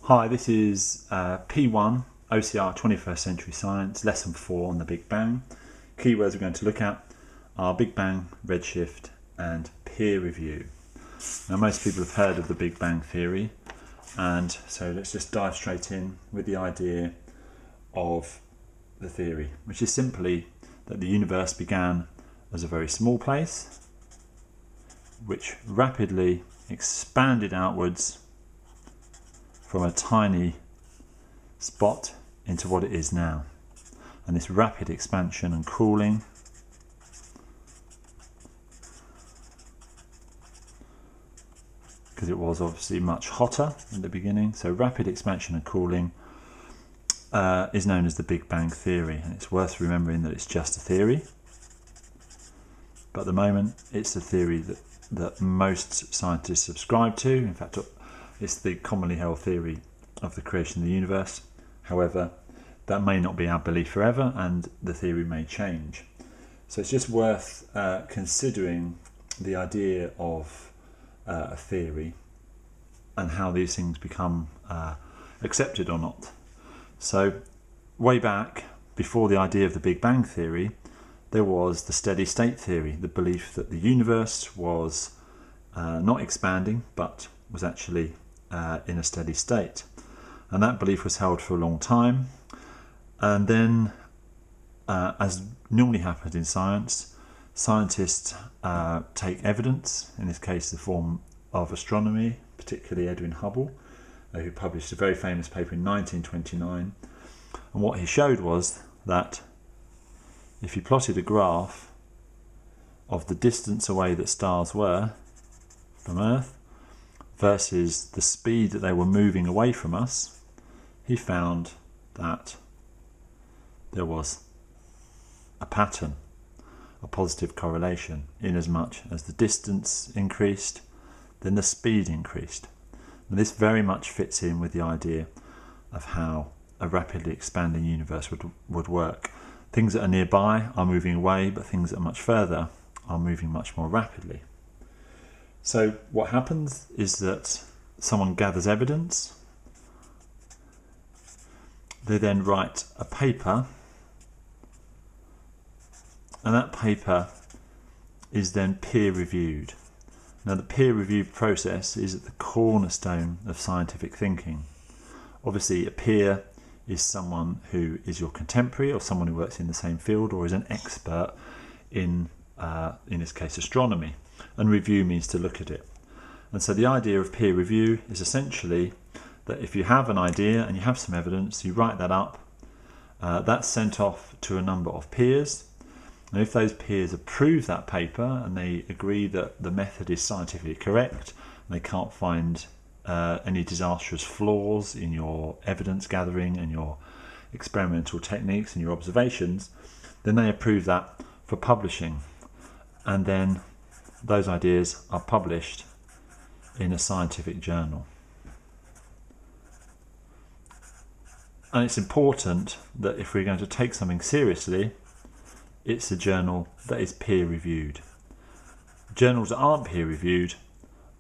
Hi, this is P1 OCR 21st Century Science, Lesson 4 on the Big Bang. Keywords we're going to look at are Big Bang, redshift and peer review. Now most people have heard of the Big Bang theory, and so let's just dive straight in with the idea of the theory, which is simply that the universe began as a very small place which rapidly expanded outwards from a tiny spot into what it is now. And this rapid expansion and cooling because it was obviously much hotter in the beginning, so rapid expansion and cooling is known as the Big Bang theory, and it's worth remembering that it's just a theory, but at the moment it's the theory that most scientists subscribe to. In fact, it's the commonly held theory of the creation of the universe. However, that may not be our belief forever, and the theory may change. So it's just worth considering the idea of a theory and how these things become accepted or not. So way back, before the idea of the Big Bang theory, there was the steady state theory, the belief that the universe was not expanding but was actually in a steady state, and that belief was held for a long time. And then as normally happens in science, scientists take evidence, in this case the form of astronomy, particularly Edwin Hubble, who published a very famous paper in 1929, and what he showed was that if you plotted a graph of the distance away that stars were from Earth versus the speed that they were moving away from us, he found that there was a pattern, a positive correlation, in as much as the distance increased, then the speed increased. And this very much fits in with the idea of how a rapidly expanding universe would work. Things that are nearby are moving away, but things that are much further are moving much more rapidly. So what happens is that someone gathers evidence, they then write a paper, and that paper is then peer reviewed. Now the peer review process is at the cornerstone of scientific thinking. Obviously a peer is someone who is your contemporary, or someone who works in the same field, or is an expert in this case astronomy. And review means to look at it. And so the idea of peer review is essentially that if you have an idea and you have some evidence, you write that up, that's sent off to a number of peers, and if those peers approve that paper and they agree that the method is scientifically correct and they can't find any disastrous flaws in your evidence gathering and your experimental techniques and your observations, then they approve that for publishing, and then those ideas are published in a scientific journal. And it's important that if we're going to take something seriously, it's a journal that is peer reviewed. Journals that aren't peer reviewed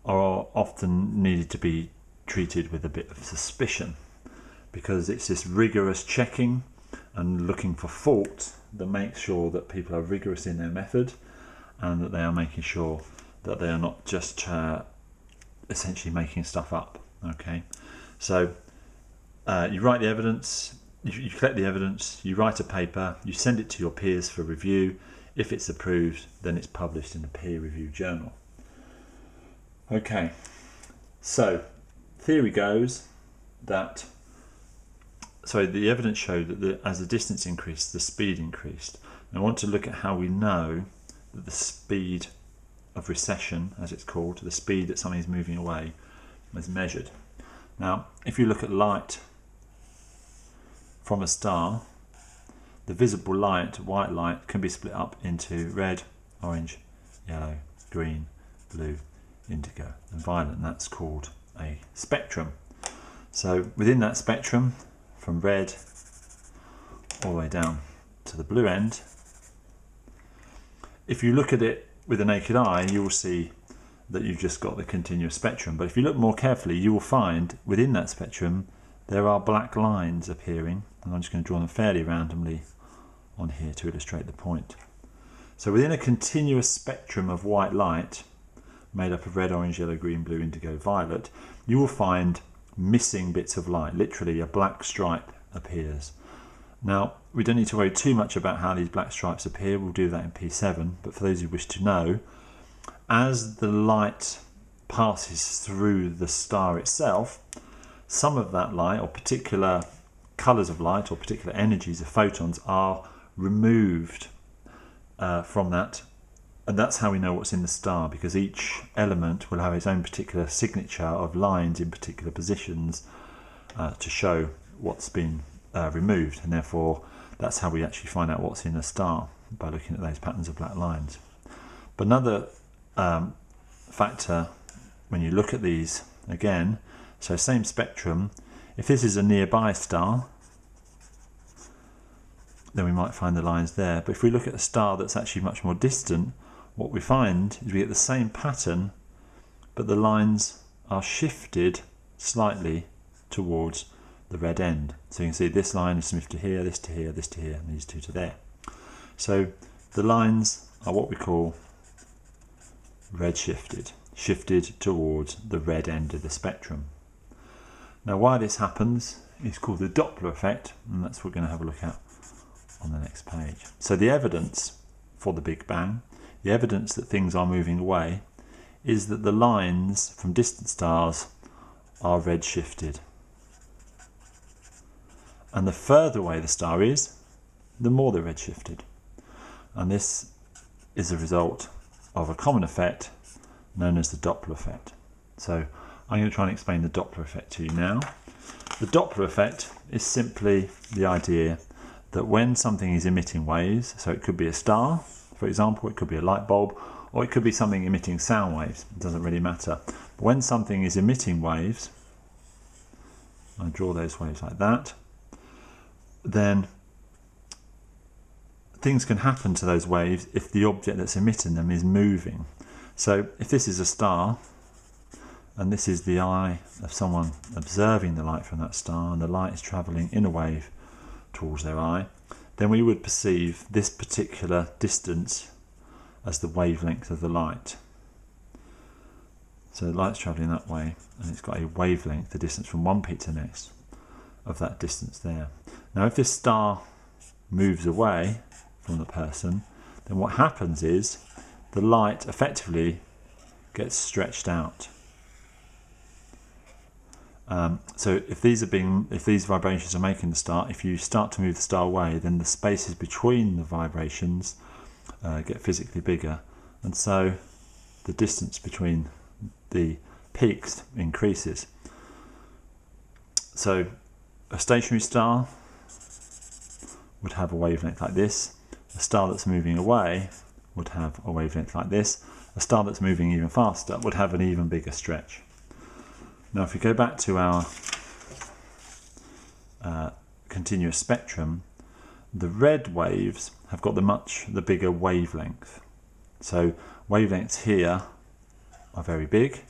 are often needed to be treated with a bit of suspicion, because it's this rigorous checking and looking for fault that makes sure that people are rigorous in their method, and that they are making sure that they are not just essentially making stuff up. Okay, so you write the evidence, you collect the evidence, you write a paper, you send it to your peers for review. If it's approved, then it's published in a peer review journal. Okay, so theory goes that, so the evidence showed that as the distance increased, the speed increased. And I want to look at how we know that the speed of recession, as it's called, the speed that something is moving away, is measured. Now, if you look at light from a star, the visible light, white light, can be split up into red, orange, yellow, green, blue, indigo and violet, and that's called a spectrum. So within that spectrum, from red all the way down to the blue end, if you look at it with the naked eye, you will see that you've just got the continuous spectrum. But if you look more carefully, you will find within that spectrum there are black lines appearing, and I'm just going to draw them fairly randomly on here to illustrate the point. So within a continuous spectrum of white light, made up of red, orange, yellow, green, blue, indigo, violet, you will find missing bits of light. Literally a black stripe appears. Now, we don't need to worry too much about how these black stripes appear. We'll do that in P7, but for those who wish to know, as the light passes through the star itself, some of that light, or particular colours of light, or particular energies of photons, are removed from that, and that's how we know what's in the star, because each element will have its own particular signature of lines in particular positions to show what's been removed, and therefore that's how we actually find out what's in a star, by looking at those patterns of black lines. But another factor when you look at these again, so same spectrum, if this is a nearby star, then we might find the lines there. But if we look at a star that's actually much more distant, what we find is we get the same pattern, but the lines are shifted slightly towards the red end. So you can see this line is moved to here, this to here, this to here, and these two to there. So the lines are what we call red shifted towards the red end of the spectrum. Now why this happens is called the Doppler effect, and that's what we're going to have a look at on the next page. So the evidence for the Big Bang, the evidence that things are moving away, is that the lines from distant stars are red shifted. And the further away the star is, the more they're red shifted. And this is a result of a common effect known as the Doppler effect. So I'm going to try and explain the Doppler effect to you now. The Doppler effect is simply the idea that when something is emitting waves, so it could be a star, for example, it could be a light bulb, or it could be something emitting sound waves, it doesn't really matter. But when something is emitting waves, I draw those waves like that, then things can happen to those waves if the object that's emitting them is moving. So if this is a star, and this is the eye of someone observing the light from that star, and the light is travelling in a wave towards their eye, then we would perceive this particular distance as the wavelength of the light. So the light's travelling that way, and it's got a wavelength, the distance from one peak to the next, of that distance there. Now if this star moves away from the person, then what happens is the light effectively gets stretched out. So if these vibrations are making the star, if you start to move the star away, then the spaces between the vibrations get physically bigger, and so the distance between the peaks increases. So a stationary star would have a wavelength like this. A star that's moving away would have a wavelength like this. A star that's moving even faster would have an even bigger stretch. Now if we go back to our continuous spectrum, the red waves have got the bigger wavelength. So wavelengths here are very big,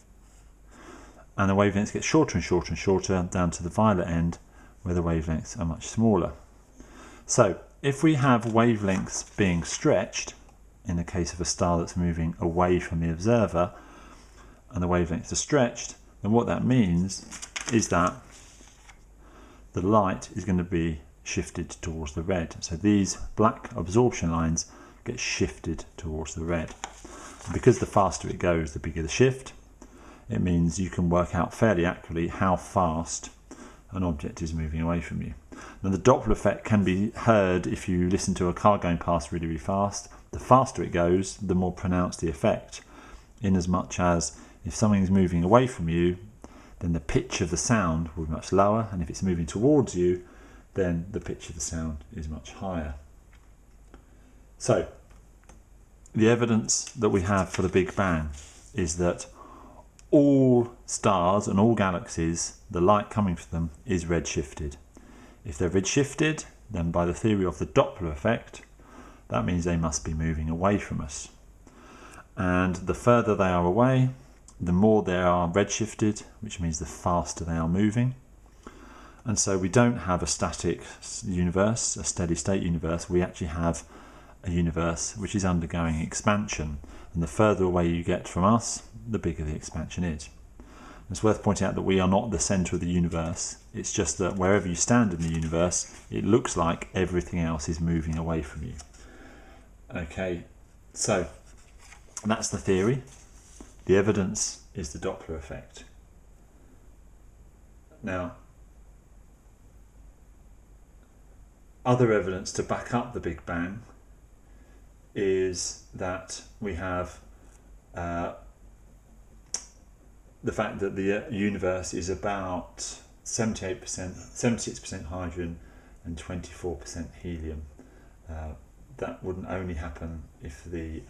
and the wavelengths get shorter and shorter and shorter down to the violet end, where the wavelengths are much smaller. So if we have wavelengths being stretched, in the case of a star that's moving away from the observer, and the wavelengths are stretched, then what that means is that the light is going to be shifted towards the red. So these black absorption lines get shifted towards the red. And because the faster it goes, the bigger the shift, it means you can work out fairly accurately how fast an object is moving away from you. Now the Doppler effect can be heard if you listen to a car going past really, really fast. The faster it goes, the more pronounced the effect, in as much as if something's moving away from you, then the pitch of the sound will be much lower, and if it's moving towards you, then the pitch of the sound is much higher. So the evidence that we have for the Big Bang is that all stars and all galaxies, the light coming from them is redshifted. If they're redshifted, then by the theory of the Doppler effect, that means they must be moving away from us. And the further they are away, the more they are redshifted, which means the faster they are moving. And so we don't have a static universe, a steady state universe. We actually have a universe which is undergoing expansion. And the further away you get from us, the bigger the expansion is. It's worth pointing out that we are not the centre of the universe. It's just that wherever you stand in the universe, it looks like everything else is moving away from you. Okay, so that's the theory. The evidence is the Doppler effect. Now, other evidence to back up the Big Bang is that we have the fact that the universe is about 76% hydrogen and 24% helium. That wouldn't only happen if the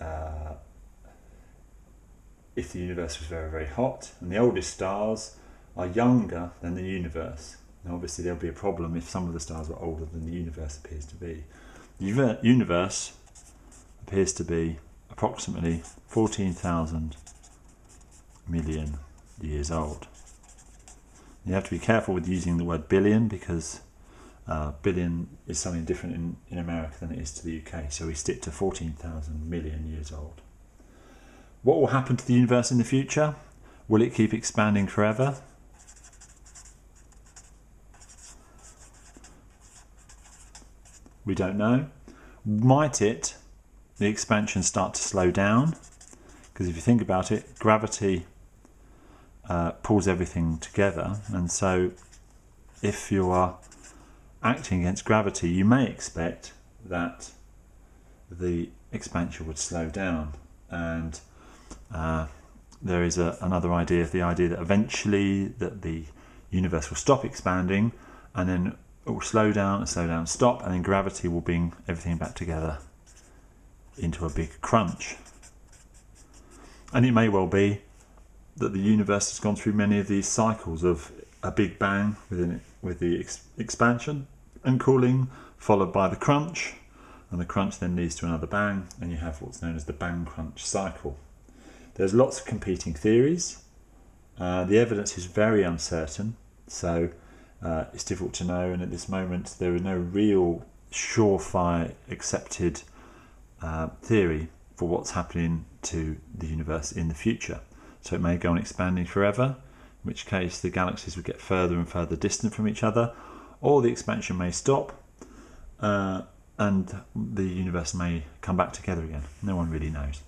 universe was very, very hot, and the oldest stars are younger than the universe. Now obviously there'll be a problem if some of the stars are older than the universe appears to be. The universe appears to be approximately 14,000 million years old. You have to be careful with using the word billion, because billion is something different in America than it is to the UK, so we stick to 14,000 million years old. What will happen to the universe in the future? Will it keep expanding forever? We don't know. Might the expansion start to slow down? Because if you think about it, gravity pulls everything together, and so if you are acting against gravity, you may expect that the expansion would slow down. And there is another idea, the idea that eventually that the universe will stop expanding, and then it will slow down, stop, and then gravity will bring everything back together into a big crunch. And it may well be that the universe has gone through many of these cycles of a big bang with the expansion and cooling, followed by the crunch, and the crunch then leads to another bang, and you have what's known as the bang-crunch cycle. There's lots of competing theories. The evidence is very uncertain, so it's difficult to know, and at this moment there is no real surefire accepted theory for what's happening to the universe in the future. So it may go on expanding forever, in which case the galaxies would get further and further distant from each other, or the expansion may stop and the universe may come back together again. No one really knows.